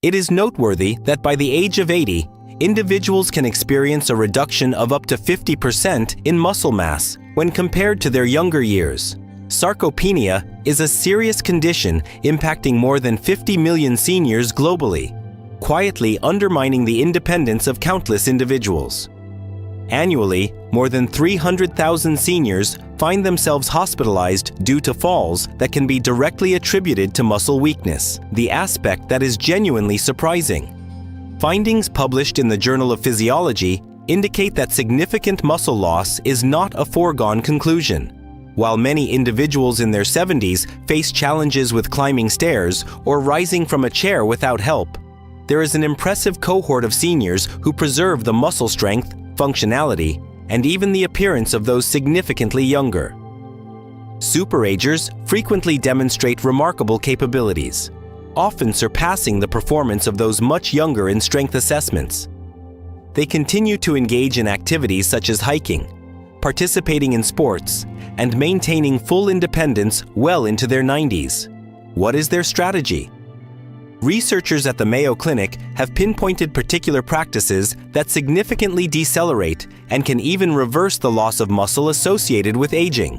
It is noteworthy that by the age of 80, individuals can experience a reduction of up to 50% in muscle mass when compared to their younger years. Sarcopenia is a serious condition impacting more than 50 million seniors globally, quietly undermining the independence of countless individuals. Annually, more than 300,000 seniors find themselves hospitalized due to falls that can be directly attributed to muscle weakness, the aspect that is genuinely surprising. Findings published in the Journal of Physiology indicate that significant muscle loss is not a foregone conclusion. While many individuals in their 70s face challenges with climbing stairs or rising from a chair without help, there is an impressive cohort of seniors who preserve the muscle strength, functionality, and even the appearance of those significantly younger. Superagers frequently demonstrate remarkable capabilities, often surpassing the performance of those much younger in strength assessments. They continue to engage in activities such as hiking, participating in sports, and maintaining full independence well into their 90s. What is their strategy? Researchers at the Mayo Clinic have pinpointed particular practices that significantly decelerate and can even reverse the loss of muscle associated with aging.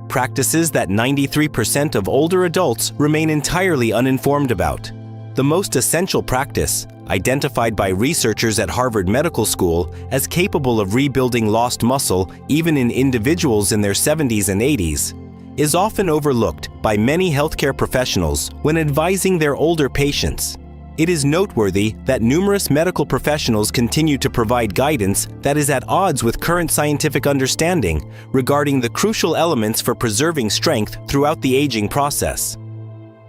Practices that 93% of older adults remain entirely uninformed about. The most essential practice, identified by researchers at Harvard Medical School as capable of rebuilding lost muscle even in individuals in their 70s and 80s, is often overlooked by many healthcare professionals when advising their older patients. It is noteworthy that numerous medical professionals continue to provide guidance that is at odds with current scientific understanding regarding the crucial elements for preserving strength throughout the aging process.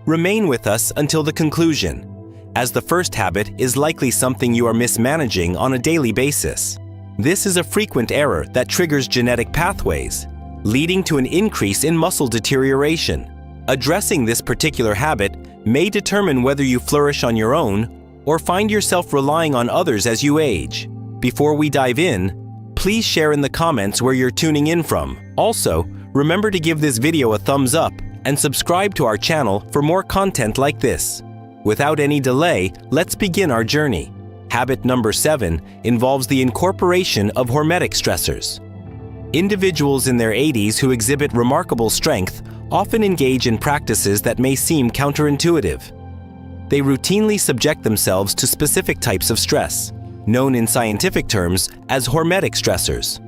Remain with us until the conclusion, as the first habit is likely something you are mismanaging on a daily basis. This is a frequent error that triggers genetic pathways, leading to an increase in muscle deterioration. Addressing this particular habit may determine whether you flourish on your own or find yourself relying on others as you age. Before we dive in, please share in the comments where you're tuning in from. Also, remember to give this video a thumbs up and subscribe to our channel for more content like this. Without any delay, let's begin our journey. Habit number 7 involves the incorporation of hormetic stressors. Individuals in their 80s who exhibit remarkable strength often engage in practices that may seem counterintuitive. They routinely subject themselves to specific types of stress, known in scientific terms as hormetic stressors.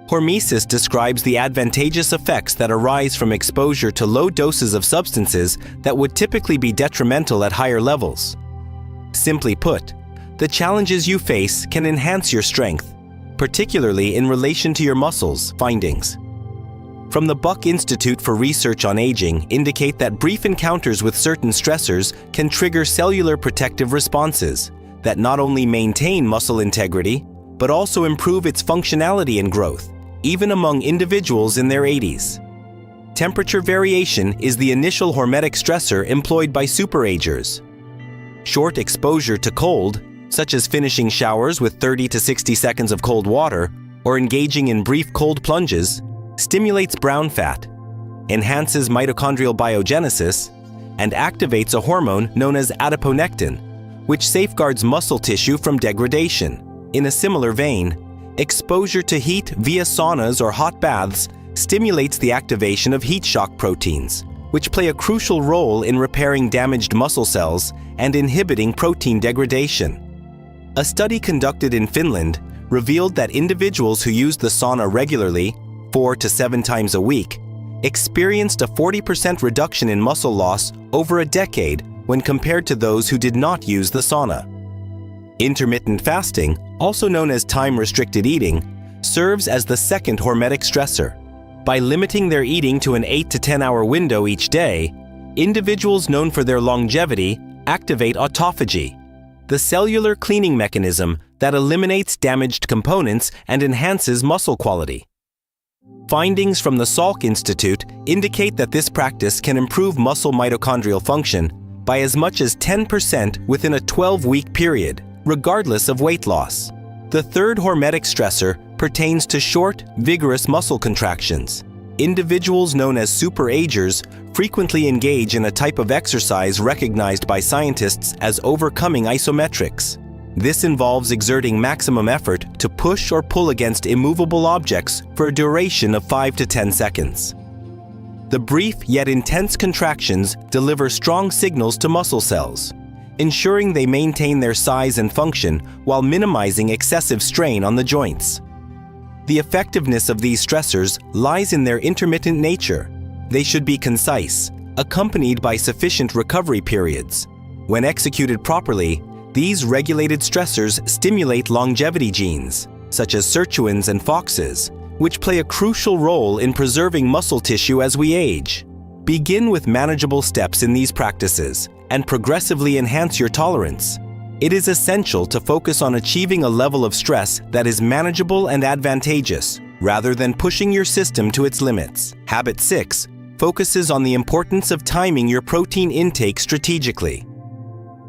Hormesis describes the advantageous effects that arise from exposure to low doses of substances that would typically be detrimental at higher levels. Simply put, the challenges you face can enhance your strength, particularly in relation to your muscles. Findings from the Buck Institute for Research on Aging indicate that brief encounters with certain stressors can trigger cellular protective responses that not only maintain muscle integrity, but also improve its functionality and growth, even among individuals in their 80s. Temperature variation is the initial hormetic stressor employed by superagers. Short exposure to cold, such as finishing showers with 30 to 60 seconds of cold water or engaging in brief cold plunges, stimulates brown fat, enhances mitochondrial biogenesis, and activates a hormone known as adiponectin, which safeguards muscle tissue from degradation. In a similar vein, exposure to heat via saunas or hot baths stimulates the activation of heat shock proteins, which play a crucial role in repairing damaged muscle cells and inhibiting protein degradation. A study conducted in Finland revealed that individuals who used the sauna regularly, 4 to 7 times a week, experienced a 40% reduction in muscle loss over a decade when compared to those who did not use the sauna. Intermittent fasting, also known as time-restricted eating, serves as the second hormetic stressor. By limiting their eating to an 8 to 10-hour window each day, individuals known for their longevity activate autophagy, the cellular cleaning mechanism that eliminates damaged components and enhances muscle quality. Findings from the Salk Institute indicate that this practice can improve muscle mitochondrial function by as much as 10% within a 12-week period, regardless of weight loss. The third hormetic stressor pertains to short, vigorous muscle contractions. Individuals known as superagers frequently engage in a type of exercise recognized by scientists as overcoming isometrics. This involves exerting maximum effort to push or pull against immovable objects for a duration of 5 to 10 seconds. The brief yet intense contractions deliver strong signals to muscle cells, ensuring they maintain their size and function while minimizing excessive strain on the joints. The effectiveness of these stressors lies in their intermittent nature. They should be concise, accompanied by sufficient recovery periods. When executed properly, these regulated stressors stimulate longevity genes, such as sirtuins and FOXes, which play a crucial role in preserving muscle tissue as we age. Begin with manageable steps in these practices and progressively enhance your tolerance. It is essential to focus on achieving a level of stress that is manageable and advantageous, rather than pushing your system to its limits. Habit 6 focuses on the importance of timing your protein intake strategically.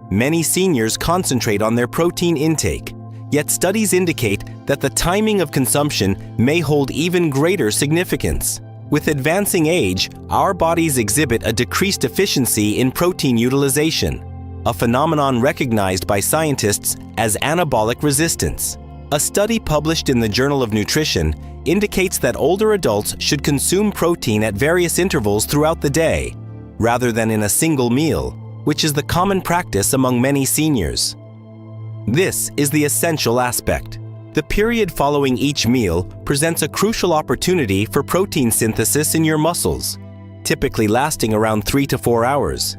Many seniors concentrate on their protein intake, yet studies indicate that the timing of consumption may hold even greater significance. With advancing age, our bodies exhibit a decreased efficiency in protein utilization, a phenomenon recognized by scientists as anabolic resistance. A study published in the Journal of Nutrition indicates that older adults should consume protein at various intervals throughout the day, rather than in a single meal, which is the common practice among many seniors. This is the essential aspect. The period following each meal presents a crucial opportunity for protein synthesis in your muscles, typically lasting around 3 to 4 hours.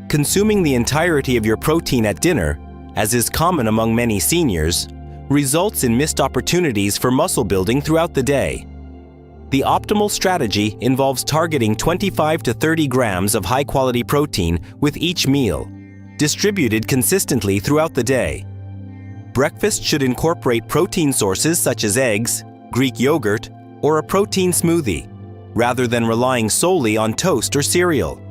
Consuming the entirety of your protein at dinner, as is common among many seniors, results in missed opportunities for muscle building throughout the day. The optimal strategy involves targeting 25 to 30 grams of high-quality protein with each meal, distributed consistently throughout the day. Breakfast should incorporate protein sources such as eggs, Greek yogurt, or a protein smoothie, rather than relying solely on toast or cereal.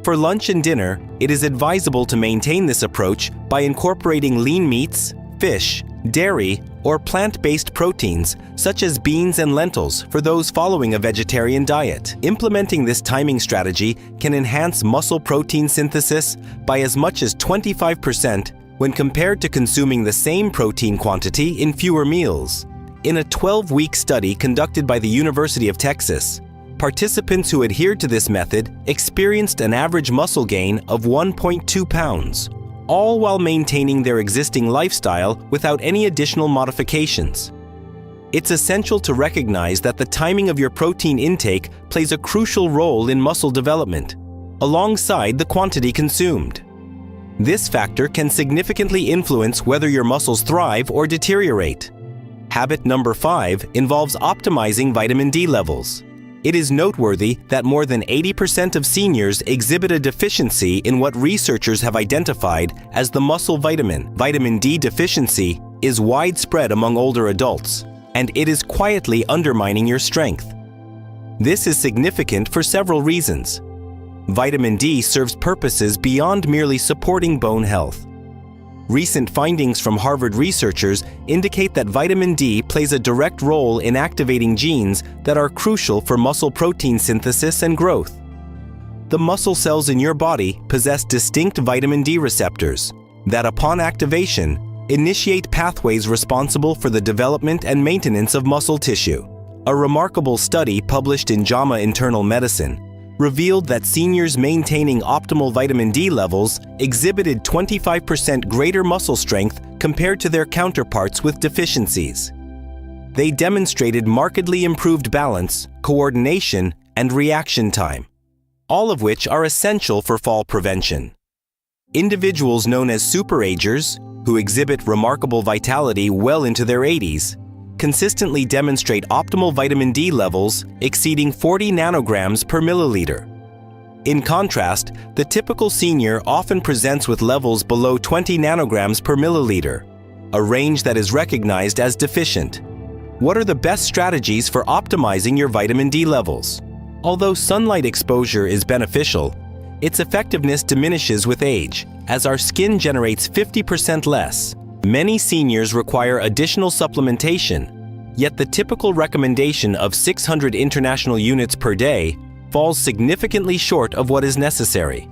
For lunch and dinner, it is advisable to maintain this approach by incorporating lean meats, fish, dairy, or plant-based proteins such as beans and lentils for those following a vegetarian diet. Implementing this timing strategy can enhance muscle protein synthesis by as much as 25% when compared to consuming the same protein quantity in fewer meals. In a 12-week study conducted by the University of Texas, participants who adhered to this method experienced an average muscle gain of 1.2 pounds, all while maintaining their existing lifestyle without any additional modifications. It's essential to recognize that the timing of your protein intake plays a crucial role in muscle development, alongside the quantity consumed. This factor can significantly influence whether your muscles thrive or deteriorate. Habit number 5 involves optimizing vitamin D levels. It is noteworthy that more than 80% of seniors exhibit a deficiency in what researchers have identified as the muscle vitamin. Vitamin D deficiency is widespread among older adults, and it is quietly undermining your strength. This is significant for several reasons. Vitamin D serves purposes beyond merely supporting bone health. Recent findings from Harvard researchers indicate that vitamin D plays a direct role in activating genes that are crucial for muscle protein synthesis and growth. The muscle cells in your body possess distinct vitamin D receptors that, upon activation, initiate pathways responsible for the development and maintenance of muscle tissue. A remarkable study published in JAMA Internal Medicine revealed that seniors maintaining optimal vitamin D levels exhibited 25% greater muscle strength compared to their counterparts with deficiencies. They demonstrated markedly improved balance, coordination, and reaction time, all of which are essential for fall prevention. Individuals known as superagers, who exhibit remarkable vitality well into their 80s, consistently demonstrate optimal vitamin D levels exceeding 40 nanograms per milliliter. In contrast, the typical senior often presents with levels below 20 nanograms per milliliter, a range that is recognized as deficient. What are the best strategies for optimizing your vitamin D levels? Although sunlight exposure is beneficial, its effectiveness diminishes with age, as our skin generates 50% less. Many seniors require additional supplementation, yet the typical recommendation of 600 international units per day, falls significantly short of what is necessary.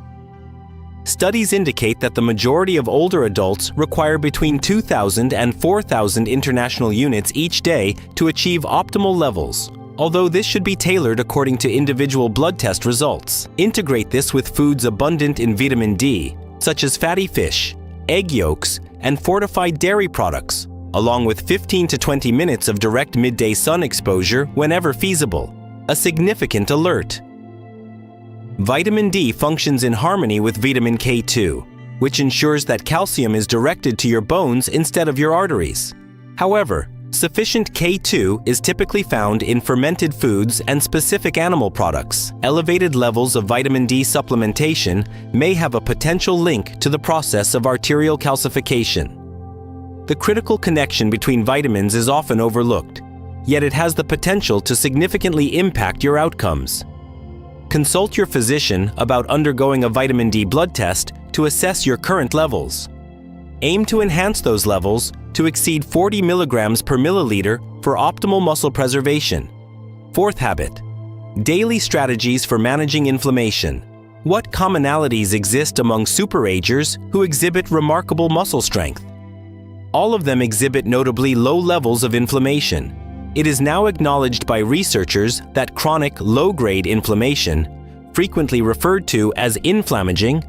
Studies indicate that the majority of older adults require between 2,000 and 4,000 international units each day to achieve optimal levels, although this should be tailored according to individual blood test results. Integrate this with foods abundant in vitamin D, such as fatty fish, egg yolks, and fortified dairy products, along with 15 to 20 minutes of direct midday sun exposure whenever feasible. A significant alert. Vitamin D functions in harmony with vitamin K2, which ensures that calcium is directed to your bones instead of your arteries. However, sufficient K2 is typically found in fermented foods and specific animal products. Elevated levels of vitamin D supplementation may have a potential link to the process of arterial calcification. The critical connection between vitamins is often overlooked, yet it has the potential to significantly impact your outcomes. Consult your physician about undergoing a vitamin D blood test to assess your current levels. Aim to enhance those levels to exceed 40 milligrams per milliliter for optimal muscle preservation. Fourth habit, daily strategies for managing inflammation. What commonalities exist among superagers who exhibit remarkable muscle strength? All of them exhibit notably low levels of inflammation. It is now acknowledged by researchers that chronic low-grade inflammation, frequently referred to as inflammaging,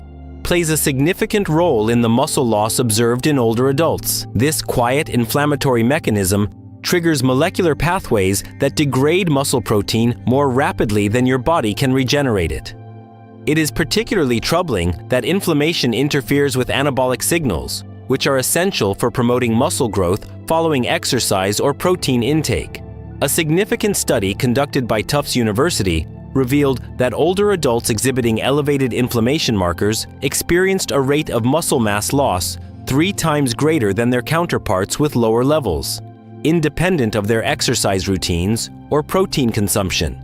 plays a significant role in the muscle loss observed in older adults. This quiet inflammatory mechanism triggers molecular pathways that degrade muscle protein more rapidly than your body can regenerate it. It is particularly troubling that inflammation interferes with anabolic signals, which are essential for promoting muscle growth following exercise or protein intake. A significant study conducted by Tufts University revealed that older adults exhibiting elevated inflammation markers experienced a rate of muscle mass loss 3 times greater than their counterparts with lower levels, independent of their exercise routines or protein consumption.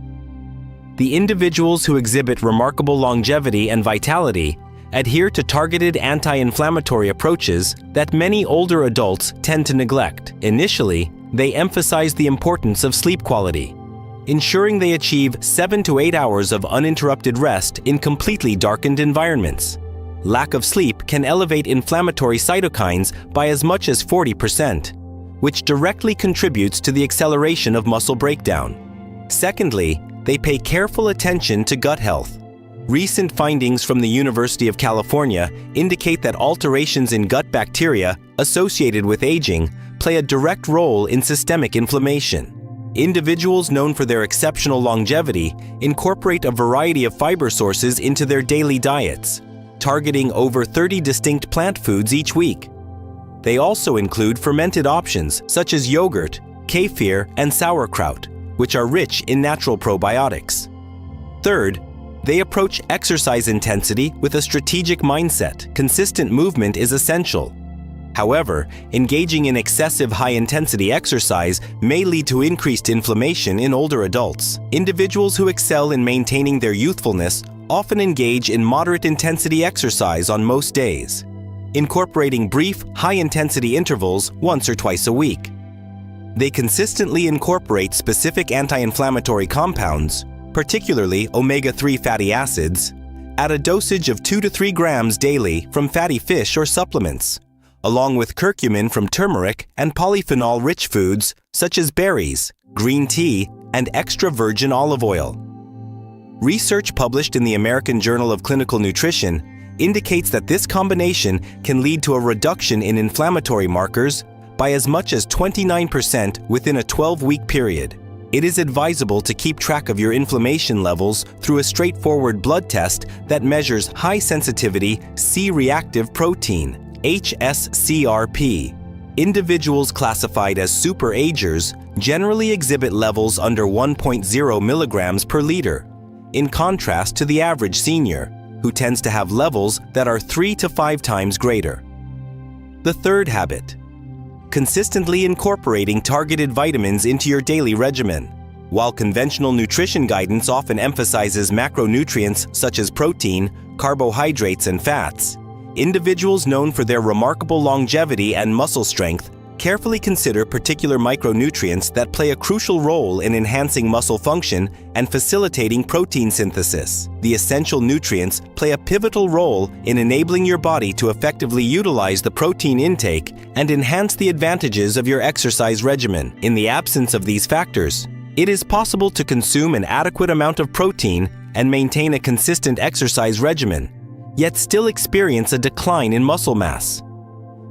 The individuals who exhibit remarkable longevity and vitality adhere to targeted anti-inflammatory approaches that many older adults tend to neglect. Initially, they emphasize the importance of sleep quality, ensuring they achieve 7 to 8 hours of uninterrupted rest in completely darkened environments. Lack of sleep can elevate inflammatory cytokines by as much as 40%, which directly contributes to the acceleration of muscle breakdown. Secondly, they pay careful attention to gut health. Recent findings from the University of California indicate that alterations in gut bacteria associated with aging play a direct role in systemic inflammation. Individuals known for their exceptional longevity incorporate a variety of fiber sources into their daily diets, targeting over 30 distinct plant foods each week. They also include fermented options such as yogurt, kefir, and sauerkraut, which are rich in natural probiotics. Third, they approach exercise intensity with a strategic mindset. Consistent movement is essential. However, engaging in excessive high-intensity exercise may lead to increased inflammation in older adults. Individuals who excel in maintaining their youthfulness often engage in moderate-intensity exercise on most days, incorporating brief, high-intensity intervals once or twice a week. They consistently incorporate specific anti-inflammatory compounds, particularly omega-3 fatty acids, at a dosage of 2 to 3 grams daily from fatty fish or supplements, along with curcumin from turmeric and polyphenol-rich foods such as berries, green tea, and extra virgin olive oil. Research published in the American Journal of Clinical Nutrition indicates that this combination can lead to a reduction in inflammatory markers by as much as 29% within a 12-week period. It is advisable to keep track of your inflammation levels through a straightforward blood test that measures high-sensitivity C-reactive protein, HSCRP. Individuals classified as superagers generally exhibit levels under 1.0 milligrams per liter, in contrast to the average senior, who tends to have levels that are 3 to 5 times greater. The third habit: consistently incorporating targeted vitamins into your daily regimen. While conventional nutrition guidance often emphasizes macronutrients such as protein, carbohydrates, and fats, individuals known for their remarkable longevity and muscle strength Carefully consider particular micronutrients that play a crucial role in enhancing muscle function and facilitating protein synthesis. The essential nutrients play a pivotal role in enabling your body to effectively utilize the protein intake and enhance the advantages of your exercise regimen. In the absence of these factors, it is possible to consume an adequate amount of protein and maintain a consistent exercise regimen, yet still experience a decline in muscle mass.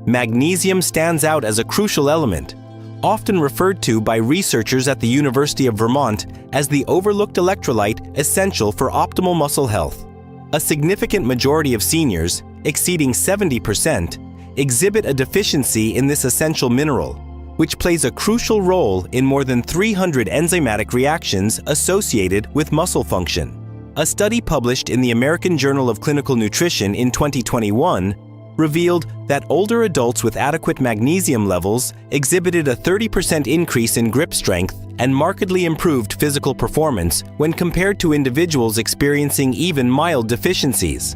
Magnesium stands out as a crucial element, often referred to by researchers at the University of Vermont as the overlooked electrolyte essential for optimal muscle health. A significant majority of seniors, exceeding 70%, exhibit a deficiency in this essential mineral, which plays a crucial role in more than 300 enzymatic reactions associated with muscle function. A study published in the American Journal of Clinical Nutrition in 2021 revealed that older adults with adequate magnesium levels exhibited a 30% increase in grip strength and markedly improved physical performance when compared to individuals experiencing even mild deficiencies.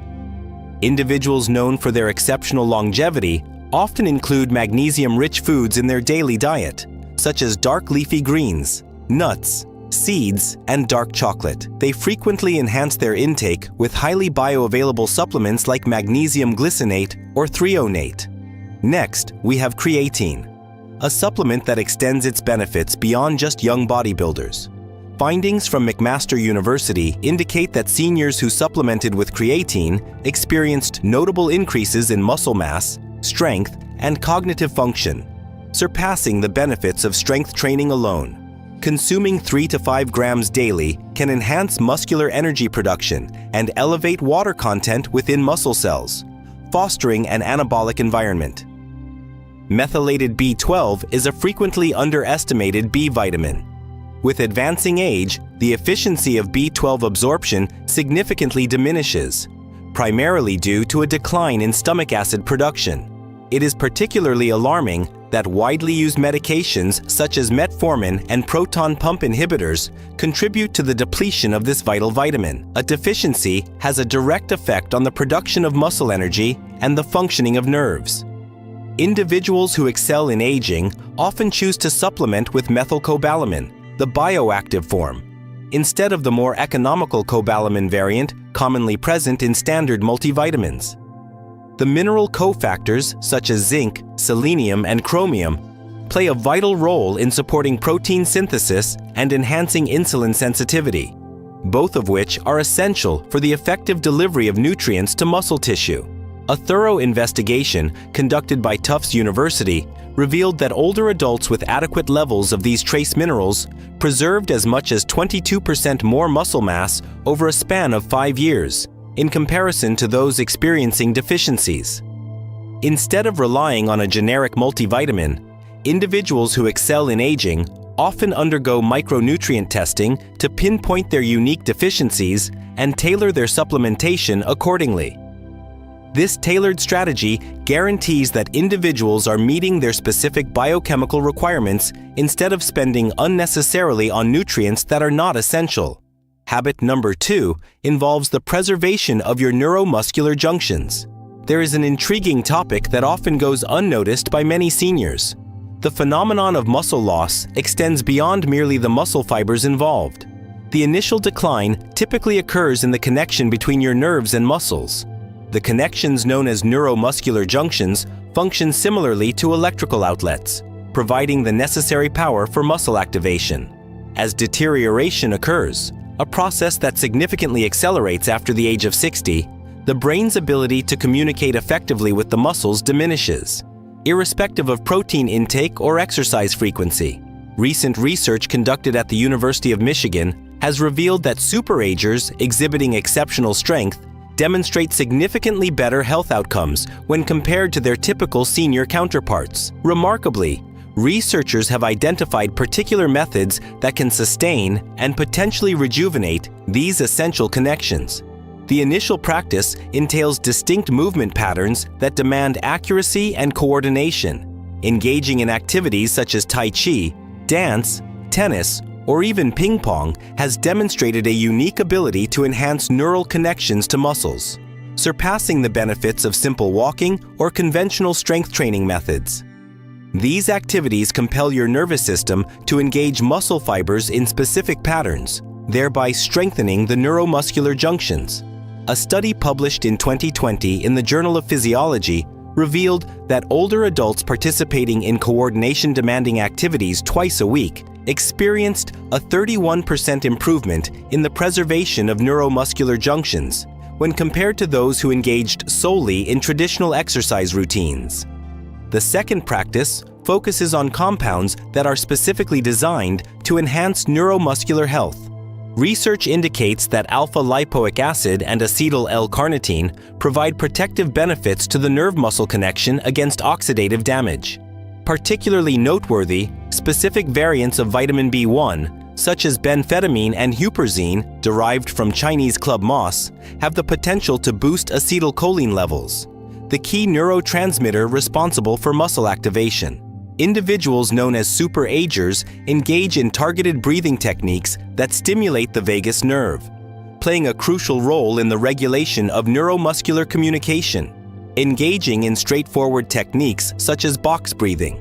Individuals known for their exceptional longevity often include magnesium-rich foods in their daily diet, such as dark leafy greens, nuts, seeds, and dark chocolate. They frequently enhance their intake with highly bioavailable supplements like magnesium glycinate or threonate. Next, we have creatine, a supplement that extends its benefits beyond just young bodybuilders. Findings from McMaster University indicate that seniors who supplemented with creatine experienced notable increases in muscle mass, strength, and cognitive function, surpassing the benefits of strength training alone. Consuming 3 to 5 grams daily can enhance muscular energy production and elevate water content within muscle cells, fostering an anabolic environment. Methylated B12 is a frequently underestimated B vitamin. With advancing age, the efficiency of B12 absorption significantly diminishes, primarily due to a decline in stomach acid production. It is particularly alarming that widely used medications such as metformin and proton pump inhibitors contribute to the depletion of this vital vitamin. A deficiency has a direct effect on the production of muscle energy and the functioning of nerves. Individuals who excel in aging often choose to supplement with methylcobalamin, the bioactive form, instead of the more economical cobalamin variant commonly present in standard multivitamins. The mineral cofactors such as zinc, selenium, and chromium play a vital role in supporting protein synthesis and enhancing insulin sensitivity, both of which are essential for the effective delivery of nutrients to muscle tissue. A thorough investigation conducted by Tufts University revealed that older adults with adequate levels of these trace minerals preserved as much as 22% more muscle mass over a span of 5 years, in comparison to those experiencing deficiencies. Instead of relying on a generic multivitamin, individuals who excel in aging often undergo micronutrient testing to pinpoint their unique deficiencies and tailor their supplementation accordingly. This tailored strategy guarantees that individuals are meeting their specific biochemical requirements instead of spending unnecessarily on nutrients that are not essential. Habit number 2 involves the preservation of your neuromuscular junctions. There is an intriguing topic that often goes unnoticed by many seniors. The phenomenon of muscle loss extends beyond merely the muscle fibers involved. The initial decline typically occurs in the connection between your nerves and muscles. The connections known as neuromuscular junctions function similarly to electrical outlets, providing the necessary power for muscle activation. As deterioration occurs, a process that significantly accelerates after the age of 60, the brain's ability to communicate effectively with the muscles diminishes, irrespective of protein intake or exercise frequency. Recent research conducted at the University of Michigan has revealed that superagers exhibiting exceptional strength demonstrate significantly better health outcomes when compared to their typical senior counterparts. Remarkably, researchers have identified particular methods that can sustain and potentially rejuvenate these essential connections. The initial practice entails distinct movement patterns that demand accuracy and coordination. Engaging in activities such as Tai Chi, dance, tennis, or even ping pong has demonstrated a unique ability to enhance neural connections to muscles, surpassing the benefits of simple walking or conventional strength training methods. These activities compel your nervous system to engage muscle fibers in specific patterns, thereby strengthening the neuromuscular junctions. A study published in 2020 in the Journal of Physiology revealed that older adults participating in coordination-demanding activities twice a week experienced a 31% improvement in the preservation of neuromuscular junctions when compared to those who engaged solely in traditional exercise routines. The second practice focuses on compounds that are specifically designed to enhance neuromuscular health. Research indicates that alpha-lipoic acid and acetyl L-carnitine provide protective benefits to the nerve-muscle connection against oxidative damage. Particularly noteworthy, specific variants of vitamin B1, such as benphetamine and huperzine, derived from Chinese club moss, have the potential to boost acetylcholine levels, the key neurotransmitter responsible for muscle activation. Individuals known as super-agers engage in targeted breathing techniques that stimulate the vagus nerve, playing a crucial role in the regulation of neuromuscular communication. Engaging in straightforward techniques such as box breathing,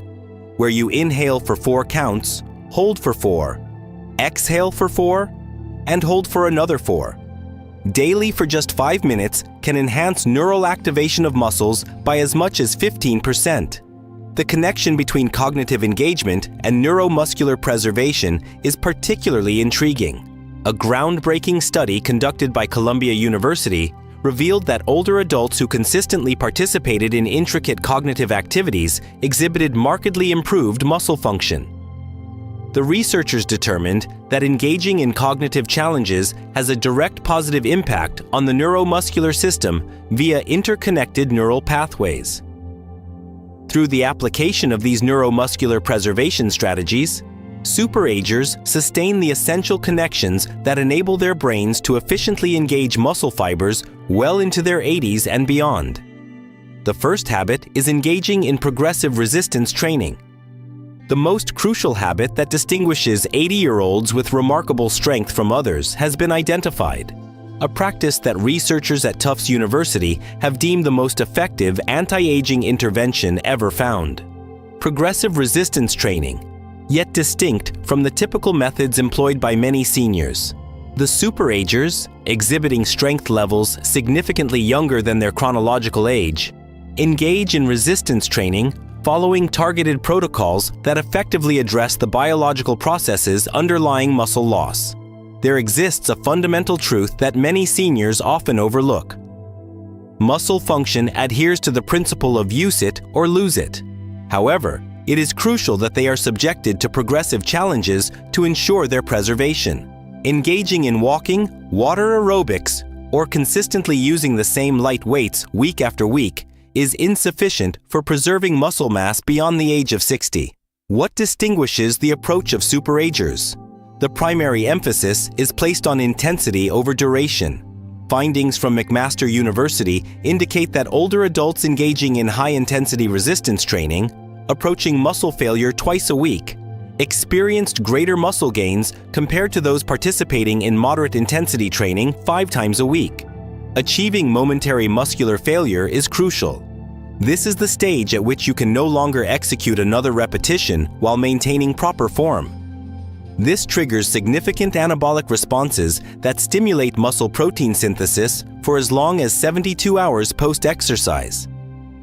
where you inhale for 4 counts, hold for 4, exhale for 4, and hold for another 4. Daily for just 5 minutes can enhance neural activation of muscles by as much as 15%. The connection between cognitive engagement and neuromuscular preservation is particularly intriguing. A groundbreaking study conducted by Columbia University revealed that older adults who consistently participated in intricate cognitive activities exhibited markedly improved muscle function. The researchers determined that engaging in cognitive challenges has a direct positive impact on the neuromuscular system via interconnected neural pathways. Through the application of these neuromuscular preservation strategies, super-agers sustain the essential connections that enable their brains to efficiently engage muscle fibers well into their 80s and beyond. The first habit is engaging in progressive resistance training. The most crucial habit that distinguishes 80-year-olds with remarkable strength from others has been identified, a practice that researchers at Tufts University have deemed the most effective anti-aging intervention ever found. Progressive resistance training, yet distinct from the typical methods employed by many seniors. The super-agers, exhibiting strength levels significantly younger than their chronological age, engage in resistance training following targeted protocols that effectively address the biological processes underlying muscle loss. There exists a fundamental truth that many seniors often overlook. Muscle function adheres to the principle of use it or lose it. However, it is crucial that they are subjected to progressive challenges to ensure their preservation. Engaging in walking, water aerobics, or consistently using the same light weights week after week is insufficient for preserving muscle mass beyond the age of 60. What distinguishes the approach of super-agers? The primary emphasis is placed on intensity over duration. Findings from McMaster University indicate that older adults engaging in high-intensity resistance training, approaching muscle failure twice a week, experienced greater muscle gains compared to those participating in moderate-intensity training 5 times a week. Achieving momentary muscular failure is crucial. This is the stage at which you can no longer execute another repetition while maintaining proper form. This triggers significant anabolic responses that stimulate muscle protein synthesis for as long as 72 hours post-exercise.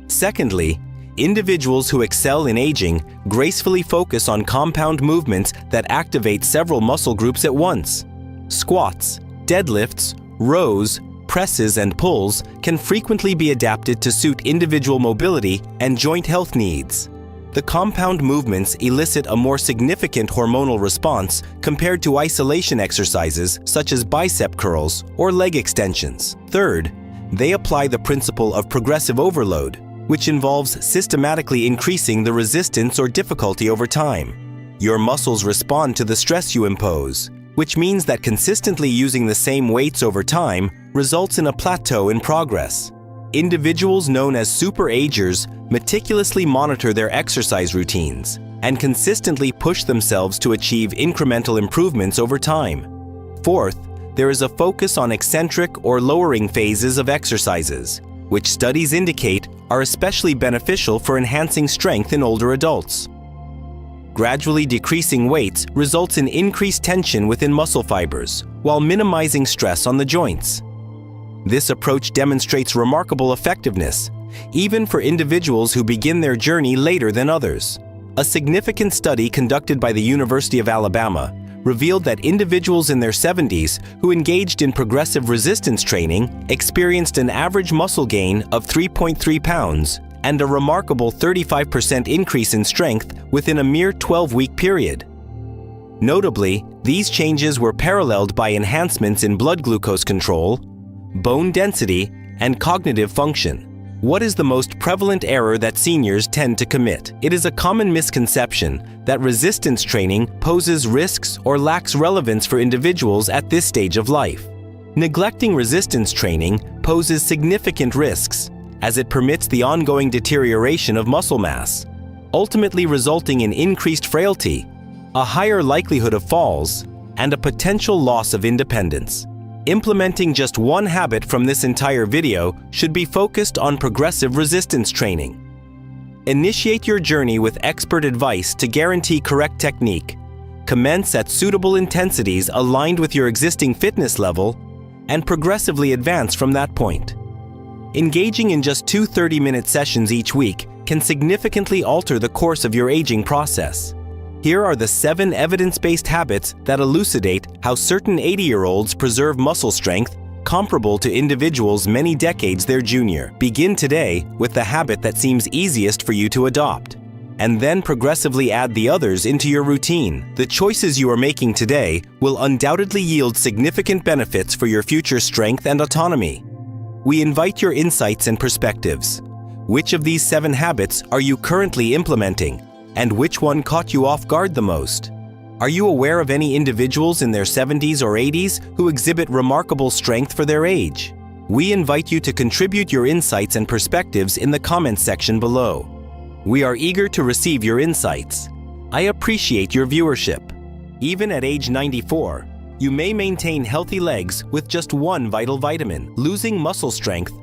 Secondly, individuals who excel in aging gracefully focus on compound movements that activate several muscle groups at once. Squats, deadlifts, rows, presses, and pulls can frequently be adapted to suit individual mobility and joint health needs. The compound movements elicit a more significant hormonal response compared to isolation exercises such as bicep curls or leg extensions. Third, they apply the principle of progressive overload, which involves systematically increasing the resistance or difficulty over time. Your muscles respond to the stress you impose, which means that consistently using the same weights over time results in a plateau in progress. Individuals known as super-agers meticulously monitor their exercise routines and consistently push themselves to achieve incremental improvements over time. Fourth, there is a focus on eccentric or lowering phases of exercises, which studies indicate are especially beneficial for enhancing strength in older adults. Gradually decreasing weights results in increased tension within muscle fibers, while minimizing stress on the joints. This approach demonstrates remarkable effectiveness, even for individuals who begin their journey later than others. A significant study conducted by the University of Alabama revealed that individuals in their 70s who engaged in progressive resistance training experienced an average muscle gain of 3.3 pounds and a remarkable 35% increase in strength within a mere 12-week period. Notably, these changes were paralleled by enhancements in blood glucose control, bone density, and cognitive function. What is the most prevalent error that seniors tend to commit? It is a common misconception that resistance training poses risks or lacks relevance for individuals at this stage of life. Neglecting resistance training poses significant risks, as it permits the ongoing deterioration of muscle mass, ultimately resulting in increased frailty, a higher likelihood of falls, and a potential loss of independence. Implementing just one habit from this entire video should be focused on progressive resistance training. Initiate your journey with expert advice to guarantee correct technique. Commence at suitable intensities aligned with your existing fitness level, and progressively advance from that point. Engaging in just 2 30-minute sessions each week can significantly alter the course of your aging process. Here are the 7 evidence-based habits that elucidate how certain 80-year-olds preserve muscle strength comparable to individuals many decades their junior. Begin today with the habit that seems easiest for you to adopt, and then progressively add the others into your routine. The choices you are making today will undoubtedly yield significant benefits for your future strength and autonomy. We invite your insights and perspectives. Which of these 7 habits are you currently implementing? And which one caught you off guard the most? Are you aware of any individuals in their 70s or 80s who exhibit remarkable strength for their age? We invite you to contribute your insights and perspectives in the comments section below. We are eager to receive your insights. I appreciate your viewership. Even at age 94, you may maintain healthy legs with just one vital vitamin. Losing muscle strength